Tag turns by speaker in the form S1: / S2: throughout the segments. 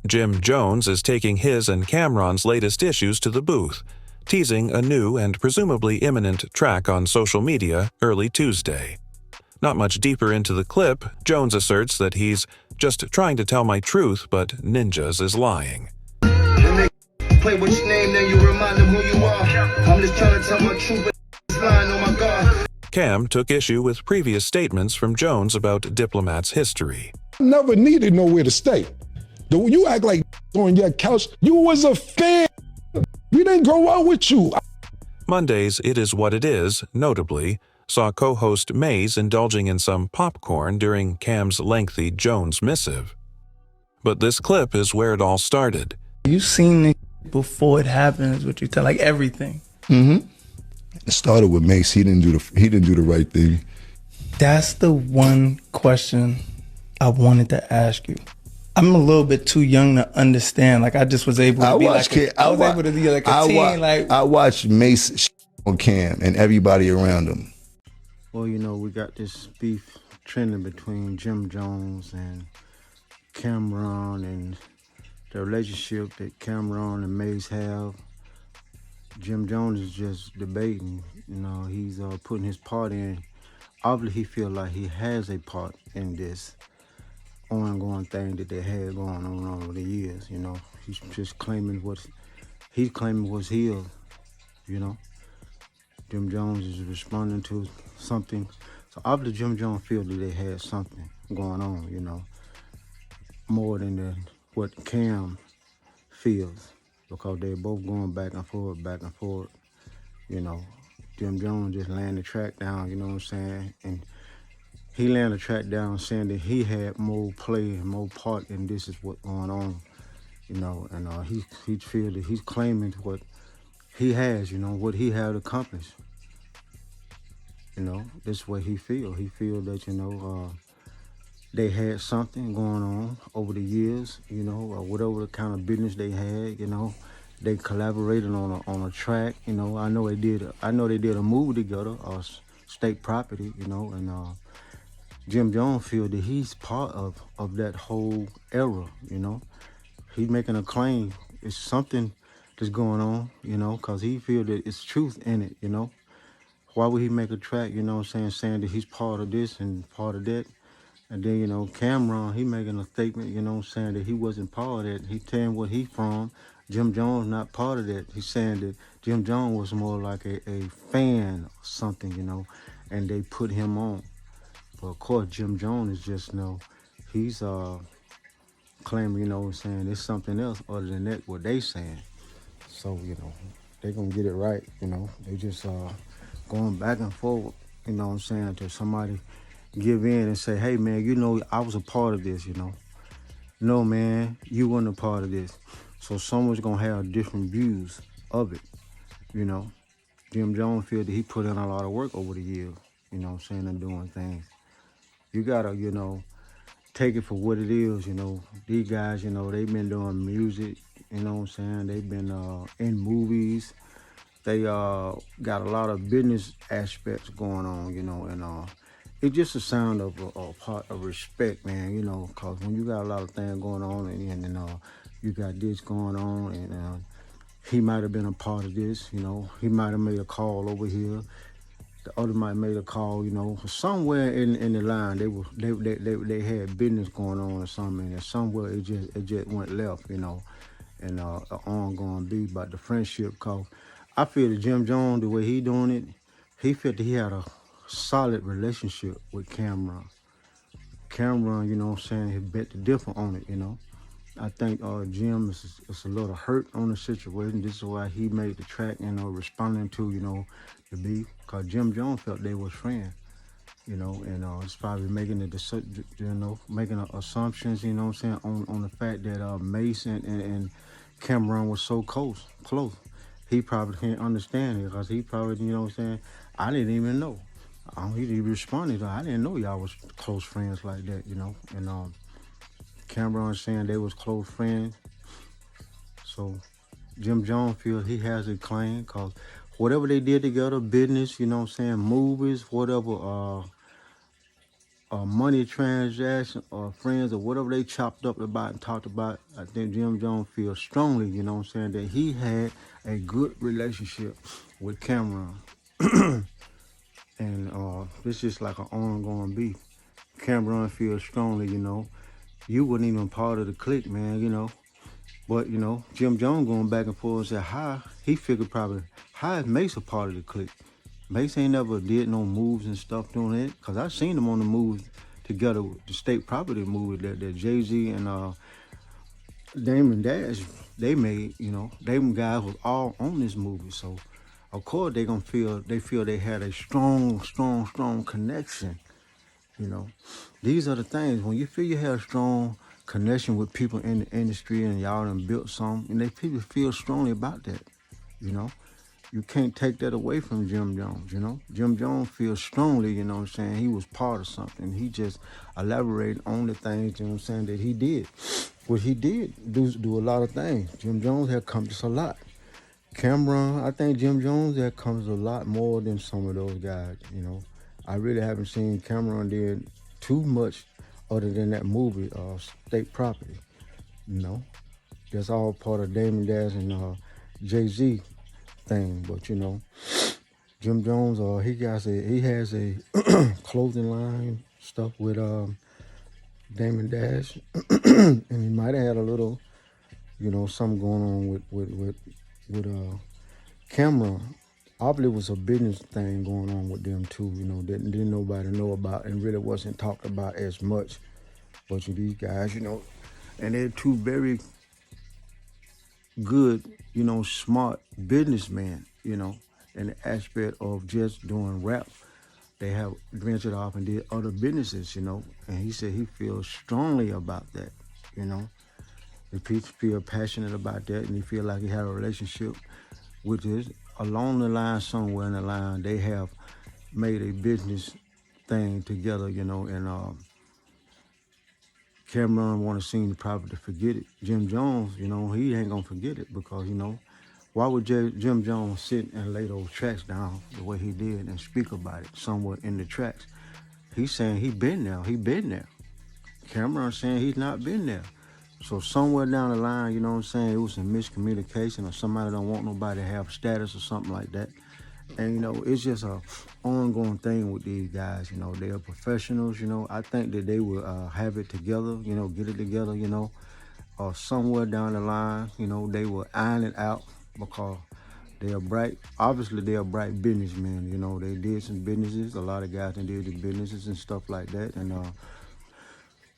S1: Jim Jones is taking his and Cam'ron's latest issues to the booth, teasing a new and presumably imminent track on social media early Tuesday. Not much deeper into the clip, Jones asserts that he's just trying to tell my truth, but Ninjas is lying.
S2: Play with your name, then you remind them who you are. I'm just trying to tell my truth, but it's lying, oh my God.
S1: Cam took issue with previous statements from Jones about Diplomats' history.
S3: I never needed nowhere to stay. You act like on your couch. You was a fan. We didn't grow up with you.
S1: Monday's It Is What It Is, notably, saw co-host Mase indulging in some popcorn during Cam's lengthy Jones missive. But this clip is where it all started.
S4: You seen it before it happens, what you tell, like everything.
S3: Mm-hmm. It started with Mase. He didn't do the right thing.
S4: That's the one question I wanted to ask you. I'm a little bit too young to understand. Like I just was able to be like a teen.
S3: I watched Mase on Cam and everybody around him.
S5: Well, you know, we got this beef trending between Jim Jones and Cam'ron and the relationship that Cam'ron and Mase have. Jim Jones is just debating, you know, he's putting his part in. Obviously, he feels like he has a part in this ongoing thing that they had going on over the years, you know. He's just claiming what's his, you know. Jim Jones is responding to something. So obviously Jim Jones feels that they had something going on, you know, more than what Cam feels, because they're both going back and forth, you know. Jim Jones just laying the track down, you know what I'm saying? And he laying the track down saying that he had more play and more part in this is what's going on, you know, and he feels that he's claiming what he has, you know, what he had accomplished. You know, this is what he feels. He feels that, you know, they had something going on over the years, you know, whatever kind of business they had, you know. They collaborated on a track, you know. I know they did a movie together, State Property, you know, and Jim Jones feels that he's part of that whole era, you know. He's making a claim. It's something that's going on, you know, because he feels that it's truth in it, you know. Why would he make a track, you know what I'm saying that he's part of this and part of that? And then, you know, Cam'ron, he making a statement, you know what I'm saying, that he wasn't part of that. He telling what he from. Jim Jones not part of that. He's saying that Jim Jones was more like a fan or something, you know, and they put him on. But of course, Jim Jones is just, you know, he's claiming, you know what I'm saying, it's something else other than that, what they saying. So, you know, they gonna get it right, you know. They just going back and forth, you know what I'm saying, until somebody give in and say, hey, man, you know, I was a part of this, you know. No, man, you wasn't a part of this. So someone's gonna have different views of it, you know. Jim Jones feels that he put in a lot of work over the years, you know what I'm saying, and doing things. You gotta, you know, take it for what it is, you know. These guys, you know, they've been doing music, you know what I'm saying. They've been in movies. They got a lot of business aspects going on, you know, and it's just a sound of a part of respect, man, you know, because when you got a lot of things going on and you got this going on, and he might have been a part of this, you know. He might have made a call over here. The other might have made a call, you know. Somewhere in the line, they had business going on or something, and somewhere it just went left, you know, and an ongoing beef about the friendship. Cause I feel that Jim Jones, the way he doing it, he felt that he had a solid relationship with Cam'ron. Cam'ron, you know what I'm saying, he bet the different on it, you know. I think Jim is a little hurt on the situation. This is why he made the track, you know, responding to, you know, the beef. Because Jim Jones felt they was friends, you know, and it's probably making making assumptions, you know what I'm saying, on the fact that Mase and Cam'ron was so close. He probably can't understand it because he probably, you know what I'm saying, I didn't even know. He responded, I didn't know y'all was close friends like that, you know, and Cam'ron saying they was close friends. So Jim Jones feels he has a claim because whatever they did together, business, you know what I'm saying, movies, whatever, money transaction or friends or whatever they chopped up about and talked about, I think Jim Jones feels strongly, you know what I'm saying, that he had a good relationship with Cameron. And it's just like an ongoing beef. Cameron feels strongly, you know. You wasn't even part of the clique, man, you know. But, you know, Jim Jones going back and forth and said, how, he figured probably, how is Mase a part of the clique? Mase ain't never did no moves and stuff doing it. Because I seen them on the moves together with the state property movie that Jay-Z and Damon Dash, they made, you know. Them guys was all on this movie. So, of course, they feel they had a strong connection, you know. These are the things, when you feel you have a strong connection with people in the industry and y'all done built something, and people feel strongly about that, you know. You can't take that away from Jim Jones, you know. Jim Jones feels strongly, you know what I'm saying, he was part of something. He just elaborated on the things, you know what I'm saying, that he did. What he did, do a lot of things. Jim Jones had accomplished a lot. Cameron, I think Jim Jones had accomplished a lot more than some of those guys, you know. I really haven't seen Cameron did too much other than that movie, State Property, you know. That's all part of Damon Dash and Jay-Z thing, but you know, Jim Jones, he has a clothing line stuff with Damon Dash, and he might have had a little, you know, something going on with Cameron. I believe it was a business thing going on with them too, you know, that didn't nobody know about and really wasn't talked about as much. But these guys, you know, and they're two very good, you know, smart businessmen, you know, in the aspect of just doing rap. They have ventured off and did other businesses, you know, and he said he feels strongly about that, you know. If he feel passionate about that and he feel like he had a relationship with this, along the line, somewhere in the line, they have made a business thing together, you know, and Cameron want to seem probably to forget it. Jim Jones, you know, he ain't gonna forget it because, you know, why would Jim Jones sit and lay those tracks down the way he did and speak about it somewhere in the tracks? He's saying he been there. Cameron saying he's not been there. So somewhere down the line, you know what I'm saying, it was some miscommunication or somebody don't want nobody to have status or something like that. And, you know, it's just a ongoing thing with these guys, you know. They are professionals, you know. I think that they will have it together, you know, get it together, you know. Somewhere down the line, you know, they will iron it out because they are bright. Obviously, they are bright businessmen, you know. They did some businesses. A lot of guys did the businesses and stuff like that. And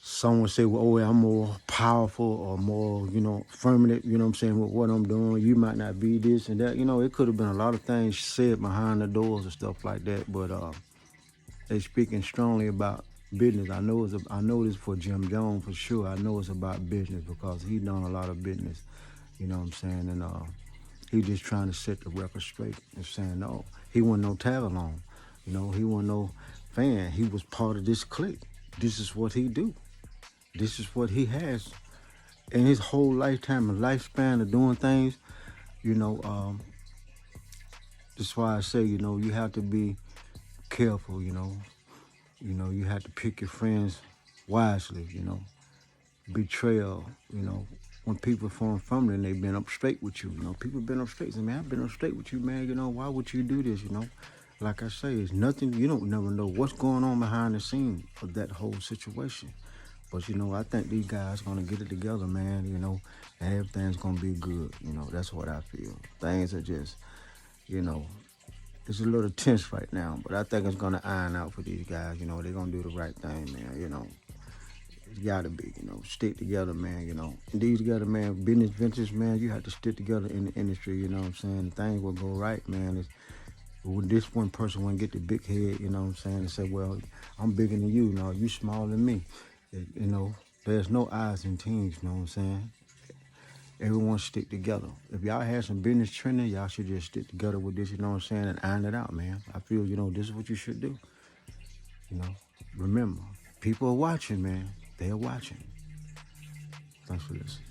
S5: some would say, well, oh, I'm more powerful or more, you know, affirmative, you know what I'm saying, with what I'm doing. You might not be this and that. You know, it could have been a lot of things said behind the doors and stuff like that, but they speaking strongly about business. I know this for Jim Jones for sure. I know it's about business because he done a lot of business, you know what I'm saying, and he just trying to set the record straight and saying, no, he wasn't no tag along, you know, he wasn't no fan. He was part of this clique. This is what he do. This is what he has in his whole lifetime and lifespan of doing things, you know. That's why I say, you know, you have to be careful, you know. You know, you have to pick your friends wisely, you know. Betrayal, you know. When people form family and they've been up straight with you, you know. People been up straight. Say, man, I've been up straight with you, man. You know, why would you do this, you know? Like I say, it's nothing, you don't never know what's going on behind the scenes of that whole situation. But, you know, I think these guys are going to get it together, man, you know, and everything's going to be good. You know, that's what I feel. Things are just, you know, it's a little tense right now, but I think it's going to iron out for these guys. You know, they're going to do the right thing, man, you know. It's got to be, you know, stick together, man, you know. And these together, man, business ventures, man, you have to stick together in the industry, you know what I'm saying? Things will go right, man. When this one person won't get the big head, you know what I'm saying, and say, well, I'm bigger than you, no, you smaller than me. You know, there's no eyes in teams, you know what I'm saying? Everyone stick together. If y'all have some business trending, y'all should just stick together with this, you know what I'm saying, and iron it out, man. I feel, you know, this is what you should do. You know, remember, people are watching, man. They are watching. Thanks for listening.